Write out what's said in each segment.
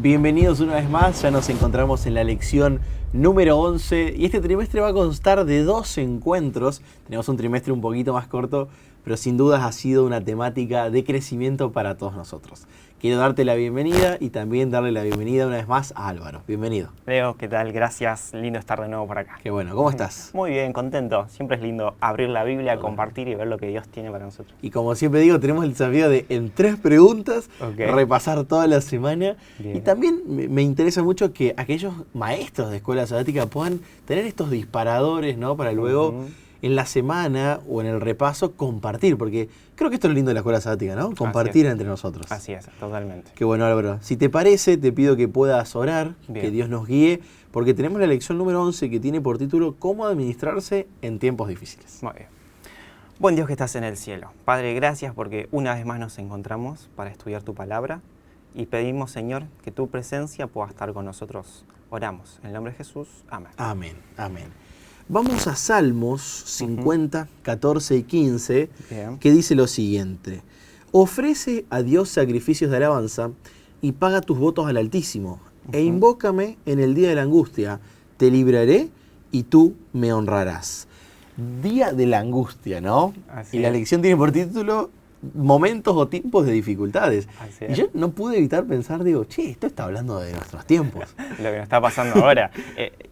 Bienvenidos una vez más, ya nos encontramos en la lección número 11 y este trimestre va a constar de 2 encuentros. Tenemos un trimestre un poquito más corto, pero sin dudas ha sido una temática de crecimiento para todos nosotros. Quiero darte la bienvenida y también darle la bienvenida una vez más a Álvaro. Bienvenido. Leo, ¿qué tal? Gracias, lindo estar de nuevo por acá. Qué bueno, ¿cómo estás? Muy bien, contento. Siempre es lindo abrir la Biblia, compartir y ver lo que Dios tiene para nosotros. Y como siempre digo, tenemos el desafío de en 3 preguntas repasar toda la semana. Bien. Y también me interesa mucho que aquellos maestros de escuela sabática puedan tener estos disparadores, ¿no? Para luego en la semana o en el repaso compartir, porque creo que esto es lo lindo de la escuela sabática, ¿no? Compartir entre nosotros. Así es, totalmente. Qué bueno, Álvaro. Si te parece, te pido que puedas orar, que Dios nos guíe, porque tenemos la lección número 11 que tiene por título ¿Cómo administrarse en tiempos difíciles? Muy bien. Buen Dios que estás en el cielo. Padre, gracias porque una vez más nos encontramos para estudiar tu palabra y pedimos, Señor, que tu presencia pueda estar con nosotros. Oramos. En el nombre de Jesús. Amén. Amén. Amén. Vamos a Salmos 50, 14 y 15, que dice lo siguiente. Ofrece a Dios sacrificios de alabanza y paga tus votos al Altísimo, e invócame en el día de la angustia, te libraré y tú me honrarás. Día de la angustia, ¿no? Así y la lección tiene por título momentos o tiempos de dificultades. Y yo no pude evitar pensar, digo, che, esto está hablando de nuestros tiempos. Lo que nos está pasando ahora.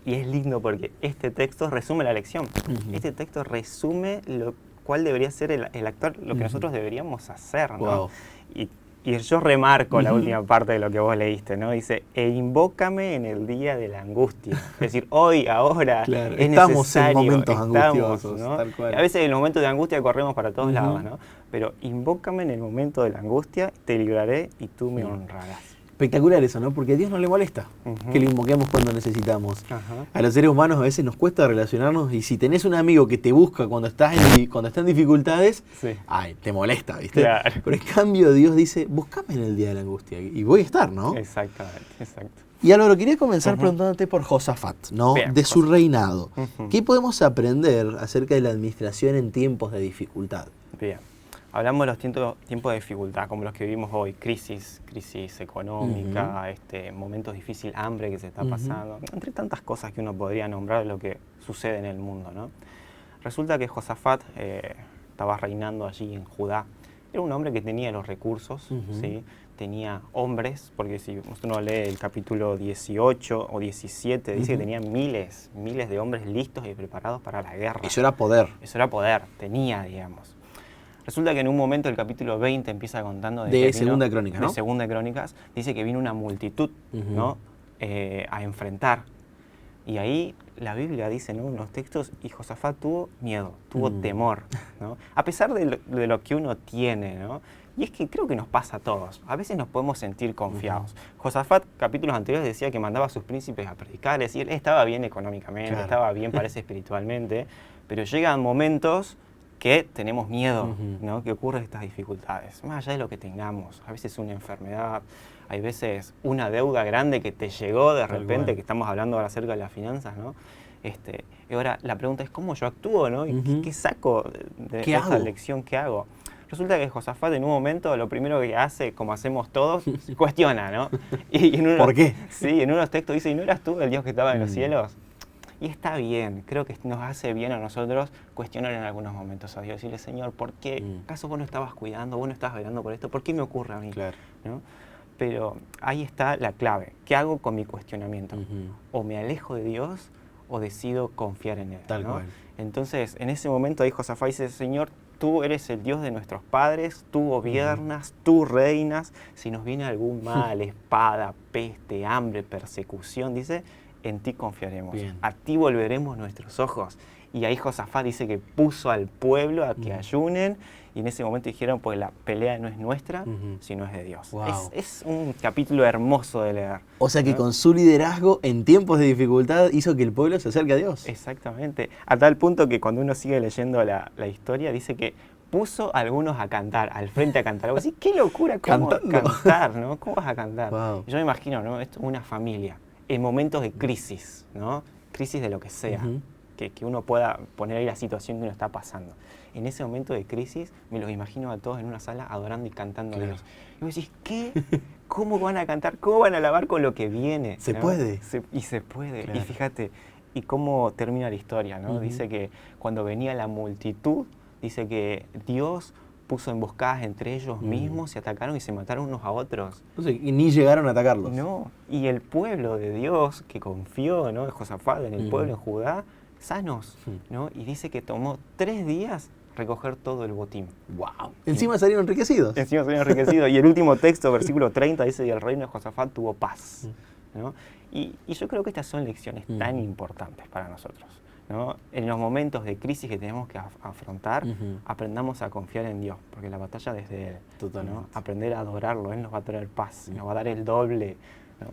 Y es lindo porque este texto resume la lección. Este texto resume lo cual debería ser el actuar, lo que nosotros deberíamos hacer, ¿no? Wow. Y yo remarco la última parte de lo que vos leíste, ¿no? Dice, e invócame en el día de la angustia. Es decir, hoy, ahora, claro, es estamos necesario. En momentos angustiosos, ¿no? Tal cual. A veces en el momento de angustia corremos para todos lados, ¿no? Pero invócame en el momento de la angustia, te libraré y tú me honrarás. Espectacular eso, ¿no? Porque a Dios no le molesta que le invoquemos cuando necesitamos. A los seres humanos a veces nos cuesta relacionarnos y si tenés un amigo que te busca cuando está en dificultades, ay, te molesta, ¿viste? Claro. Pero en cambio Dios dice, buscame en el día de la angustia y voy a estar, ¿no? Exactamente, exacto. Y Álvaro, quería comenzar preguntándote por Josafat, ¿no? Bien, de su reinado. ¿Qué podemos aprender acerca de la administración en tiempos de dificultad? Bien. Hablamos de los tiempos de dificultad, como los que vivimos hoy, crisis económica, momentos difíciles, hambre que se está pasando, entre tantas cosas que uno podría nombrar de lo que sucede en el mundo, ¿no? Resulta que Josafat estaba reinando allí en Judá. Era un hombre que tenía los recursos, ¿sí? Tenía hombres, porque si uno lee el capítulo 18 o 17, dice que tenía miles de hombres listos y preparados para la guerra. Eso era poder. Eso era poder, tenía, digamos. Resulta que en un momento el capítulo 20 empieza contando de Segunda Crónicas, ¿no? De Segunda Crónicas, dice que vino una multitud, ¿no? A enfrentar. Y ahí la Biblia dice, ¿no? En los textos, y Josafat tuvo miedo, tuvo temor, ¿no? A pesar de lo que uno tiene, ¿no? Y es que creo que nos pasa a todos. A veces nos podemos sentir confiados. Josafat, capítulos anteriores, decía que mandaba a sus príncipes a predicar, es decir, él estaba bien económicamente, estaba bien, parece, espiritualmente, pero llegan momentos que tenemos miedo, ¿no? Que ocurren estas dificultades, más allá de lo que tengamos. A veces una enfermedad, hay veces una deuda grande que te llegó de repente, que estamos hablando ahora acerca de las finanzas, ¿no? Y ahora la pregunta es ¿cómo yo actúo, ¿no? ¿Y qué saco de esta lección? ¿Qué hago? Resulta que Josafat en un momento lo primero que hace, como hacemos todos, cuestiona, ¿no? ¿Por qué? Sí, en unos textos dice, ¿y no eras tú el Dios que estaba en los cielos? Y está bien, creo que nos hace bien a nosotros cuestionar en algunos momentos a Dios, decirle, Señor, ¿por qué? ¿Acaso vos no estabas cuidando, vos no estabas velando por esto? ¿Por qué me ocurre a mí? Claro. ¿No? Pero ahí está la clave. ¿Qué hago con mi cuestionamiento? O me alejo de Dios o decido confiar en Él. Tal ¿no? cual. Entonces, en ese momento ahí Josafat dice, Señor, tú eres el Dios de nuestros padres, tú gobiernas, tú reinas. Si nos viene algún mal, espada, peste, hambre, persecución, dice, en ti confiaremos. Bien. A ti volveremos nuestros ojos. Y ahí Josafat dice que puso al pueblo a que ayunen y en ese momento dijeron, pues la pelea no es nuestra, sino es de Dios. Wow. Es un capítulo hermoso de leer. O sea que con su liderazgo en tiempos de dificultad hizo que el pueblo se acerque a Dios. Exactamente. A tal punto que cuando uno sigue leyendo la historia dice que puso a algunos a cantar, al frente a cantar. Vos decís, qué locura, ¿cómo cantar, ¿no? ¿Cómo vas a cantar? Wow. Yo me imagino, ¿no? Esto es una familia en momentos de crisis, ¿no? Crisis de lo que sea, que uno pueda poner ahí la situación que uno está pasando. En ese momento de crisis me los imagino a todos en una sala adorando y cantando a Dios. Y vos decís, ¿cómo van a cantar? ¿Cómo van a alabar con lo que viene? Se ¿no? puede. Y se puede. Claro. Y fíjate, y cómo termina la historia, ¿no? Dice que cuando venía la multitud, dice que Dios puso emboscadas entre ellos mismos, se atacaron y se mataron unos a otros. Entonces, y ni llegaron a atacarlos. No, y el pueblo de Dios que confió, ¿no? En Josafat, en el pueblo, en Judá, sanos, ¿no? Y dice que tomó 3 días recoger todo el botín. ¡Wow! Encima salieron enriquecidos. Encima salieron enriquecidos. Y el último texto, versículo 30, dice, y el reino de Josafat tuvo paz, ¿no? Y yo creo que estas son lecciones tan importantes para nosotros, ¿no? En los momentos de crisis que tenemos que afrontar, aprendamos a confiar en Dios, porque la batalla es de Él. Totalmente. ¿no? Aprender a adorarlo, Él nos va a traer paz, nos va a dar el doble, ¿no?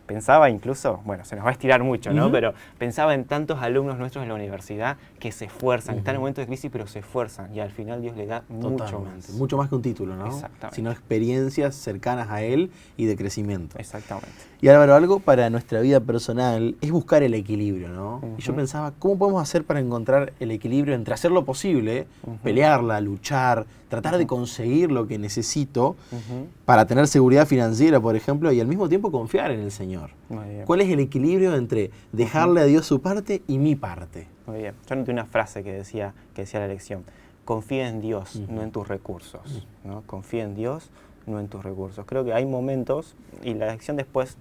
Pensaba incluso, bueno, se nos va a estirar mucho, ¿no? Pero pensaba en tantos alumnos nuestros en la universidad que se esfuerzan, están en momentos de crisis, pero se esfuerzan, y al final Dios les da mucho más. Mucho más que un título, ¿no? Exactamente. Sino experiencias cercanas a Él y de crecimiento. Exactamente. Y Álvaro, algo para nuestra vida personal es buscar el equilibrio, ¿no? Y yo pensaba, ¿cómo podemos hacer para encontrar el equilibrio entre hacer lo posible, pelearla, luchar, tratar de conseguir lo que necesito para tener seguridad financiera, por ejemplo, y al mismo tiempo confiar en el Señor? Muy bien. ¿Cuál es el equilibrio entre dejarle a Dios su parte y mi parte? Muy bien. Yo anoté una frase que decía la lección: confía en Dios, no en tus recursos, ¿no? Confía en Dios, no en tus recursos. Creo que hay momentos, y la lección después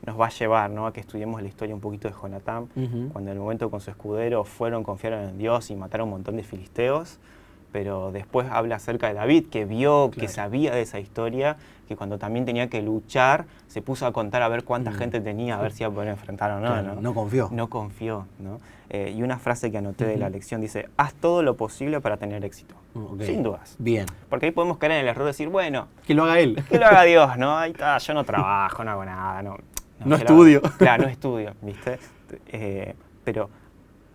nos va a llevar, ¿no? A que estudiemos la historia un poquito de Jonatán, cuando en el momento con su escudero confiaron en Dios y mataron un montón de filisteos, pero después habla acerca de David, que vio, que sabía de esa historia, que cuando también tenía que luchar, se puso a contar a ver cuánta gente tenía, a ver si iba a poder enfrentar o no. Claro, no confió. No confió, ¿no? Y una frase que anoté de la lección dice: haz todo lo posible para tener éxito. Sin dudas. Bien. Porque ahí podemos caer en el error de decir, bueno, que lo haga Él. Que lo haga Dios, ¿no? Ahí está, yo no trabajo, no hago nada, no estudio. Claro, no estudio, ¿viste? Pero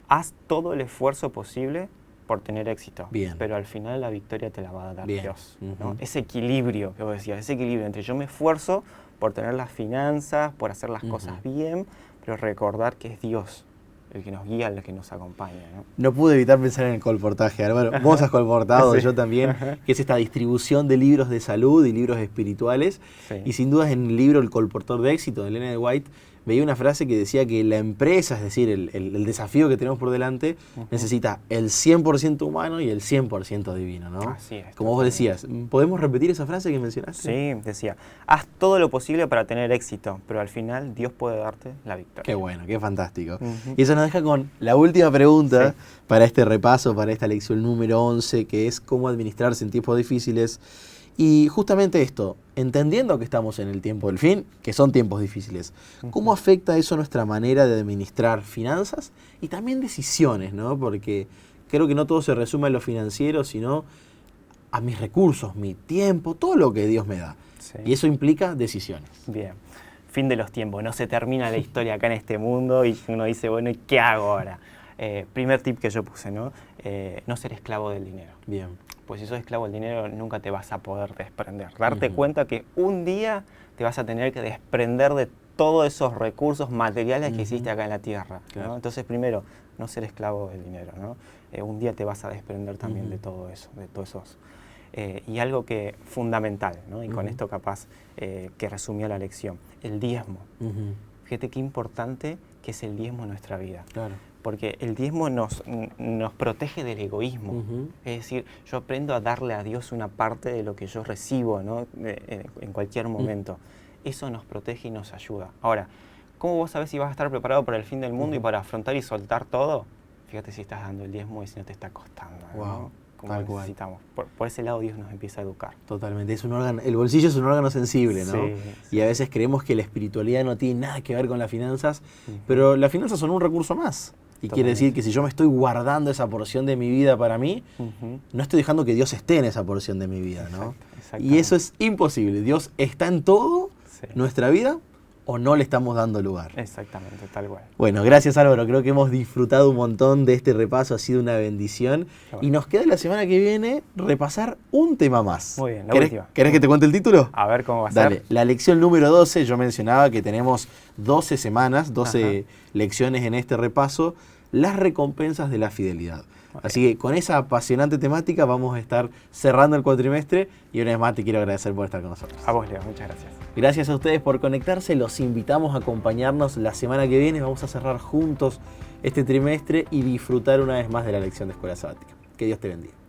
haz todo el esfuerzo posible por tener éxito. Bien. Pero al final la victoria te la va a dar Bien. Dios, ¿no? Ese equilibrio que vos decías, ese equilibrio entre yo me esfuerzo por tener las finanzas, por hacer las cosas bien, pero recordar que es Dios el que nos guía, el que nos acompaña, ¿no? No pude evitar pensar en el colportaje, Álvaro. Vos has colportado, yo también, que es esta distribución de libros de salud y libros espirituales. Y sin duda en el libro El colportor de éxito de Elena de White veía una frase que decía que la empresa, es decir, el desafío que tenemos por delante, necesita el 100% humano y el 100% divino, ¿no? Así es. Como vos decías, ¿podemos repetir esa frase que mencionaste? Sí, decía, haz todo lo posible para tener éxito, pero al final Dios puede darte la victoria. Qué bueno, qué fantástico. Y eso nos deja con la última pregunta para este repaso, para esta lección número 11, que es cómo administrarse en tiempos difíciles. Y justamente esto, entendiendo que estamos en el tiempo del fin, que son tiempos difíciles, ¿cómo afecta eso nuestra manera de administrar finanzas y también decisiones, ¿no? Porque creo que no todo se resume a lo financiero, sino a mis recursos, mi tiempo, todo lo que Dios me da. Sí. Y eso implica decisiones. Bien. Fin de los tiempos, no se termina la historia acá en este mundo y uno dice, bueno, ¿y qué hago ahora? Primer tip que yo puse, ¿no? No ser esclavo del dinero. Bien. Pues si sos esclavo del dinero nunca te vas a poder desprender. Darte cuenta que un día te vas a tener que desprender de todos esos recursos materiales que hiciste acá en la tierra, ¿no? Claro. Entonces primero, no ser esclavo del dinero, ¿no? Un día te vas a desprender también de todo eso, de todos esos. Y algo que fundamental, ¿no? Y con esto capaz que resumía la lección, el diezmo. Fíjate qué importante que es el diezmo en nuestra vida. Claro. Porque el diezmo nos protege del egoísmo. Es decir, yo aprendo a darle a Dios una parte de lo que yo recibo, ¿no? En cualquier momento. Eso nos protege y nos ayuda. Ahora, ¿cómo vos sabés si vas a estar preparado para el fin del mundo y para afrontar y soltar todo? Fíjate si estás dando el diezmo y si no te está costando, ¿no? Wow. Como necesitamos. Por ese lado Dios nos empieza a educar. Totalmente. Es un órgano, el bolsillo es un órgano sensible, ¿no? Sí, sí. Y a veces creemos que la espiritualidad no tiene nada que ver con las finanzas, pero las finanzas son un recurso más. Y quiere decir que si yo me estoy guardando esa porción de mi vida para mí, no estoy dejando que Dios esté en esa porción de mi vida, ¿no? Y eso es imposible. Dios está en todo nuestra vida o no le estamos dando lugar. Exactamente, tal cual. Bueno, gracias Álvaro. Creo que hemos disfrutado un montón de este repaso. Ha sido una bendición. Bueno. Y nos queda la semana que viene repasar un tema más. Muy bien, la última. ¿Querés que te cuente el título? A ver cómo va a Dale. ser. La lección número 12, yo mencionaba que tenemos 12 semanas, 12 lecciones en este repaso. Las recompensas de la fidelidad. Así que con esa apasionante temática vamos a estar cerrando el cuatrimestre y una vez más te quiero agradecer por estar con nosotros. A vos, Leo, muchas gracias. Gracias a ustedes por conectarse, los invitamos a acompañarnos la semana que viene, vamos a cerrar juntos este trimestre y disfrutar una vez más de la lección de Escuela Sabática. Que Dios te bendiga.